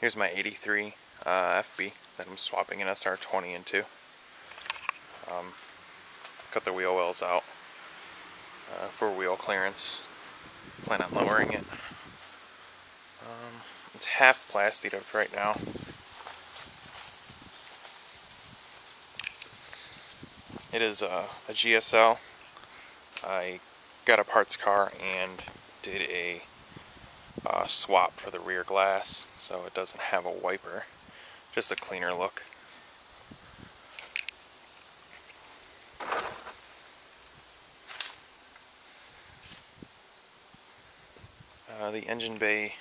Here's my 83 FB that I'm swapping an SR20 into. Cut the wheel wells out for wheel clearance. Plan on lowering it. It's half plastied up right now. It is a GSL. I got a parts car and did a swap for the rear glass, so it doesn't have a wiper. Just a cleaner look. The engine bay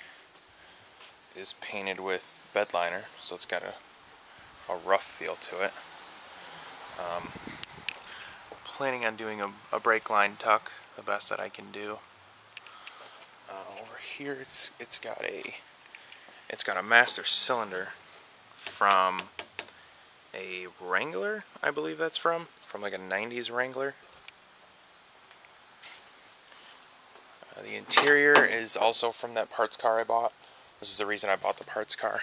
is painted with bed liner, so it's got a rough feel to it. Planning on doing a brake line tuck, the best that I can do. Over here, it's got a master cylinder from a Wrangler, I believe that's from like a 90s Wrangler. The interior is also from that parts car I bought. This is the reason I bought the parts car.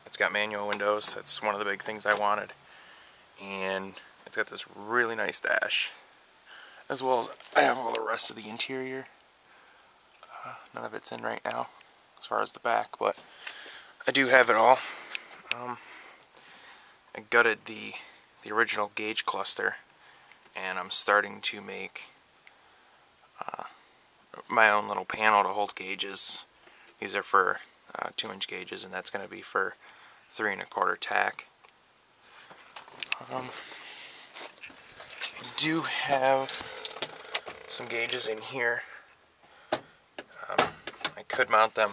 It's got manual windows. That's one of the big things I wanted. And it's got this really nice dash. As well as I have all the rest of the interior. None of it's in right now as far as the back, but I do have it all. I gutted the original gauge cluster, and I'm starting to make my own little panel to hold gauges. These are for 2-inch gauges, and that's going to be for 3 1/4 tack. I do have some gauges in here. I could mount them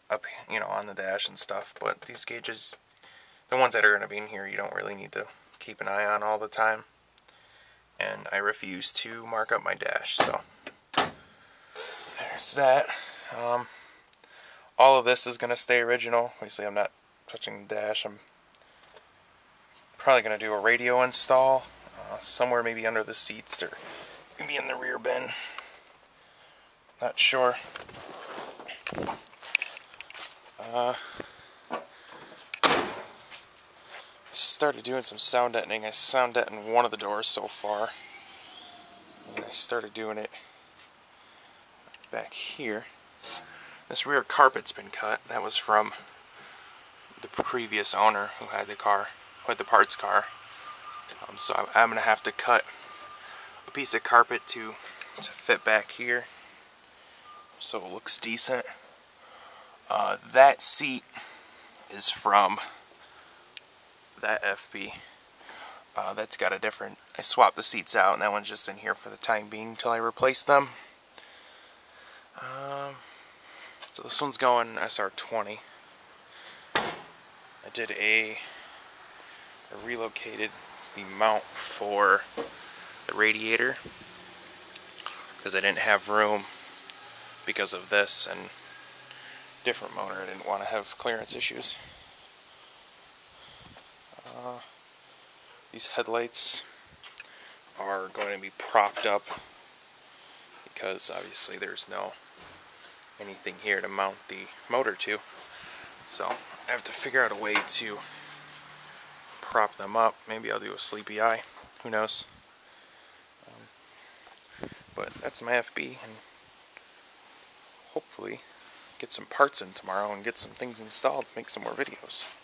up, on the dash and stuff, but these gauges, the ones that are going to be in here, you don't really need to keep an eye on all the time. And I refuse to mark up my dash, so there's that. All of this is going to stay original. Obviously, I'm not touching the dash. I'm probably going to do a radio install somewhere maybe under the seats or maybe in the rear bin. Not sure. I started doing some sound deadening. I sound deadened one of the doors so far. And I started doing it back here. This rear carpet's been cut. That was from the previous owner who had the car, who had the parts car. So I'm going to have to cut a piece of carpet to fit back here so it looks decent. That seat is from that FB. That's got a different, I swapped the seats out, and that one's just in here for the time being until I replace them. So this one's going SR20. I relocated the mount for the radiator because I didn't have room because of this and different motor. I didn't want to have clearance issues. These headlights are going to be propped up because obviously there's no anything here to mount the motor to. So I have to figure out a way to prop them up. Maybe I'll do a sleepy eye. Who knows? But that's my FB, and hopefully get some parts in tomorrow and get some things installed, make some more videos.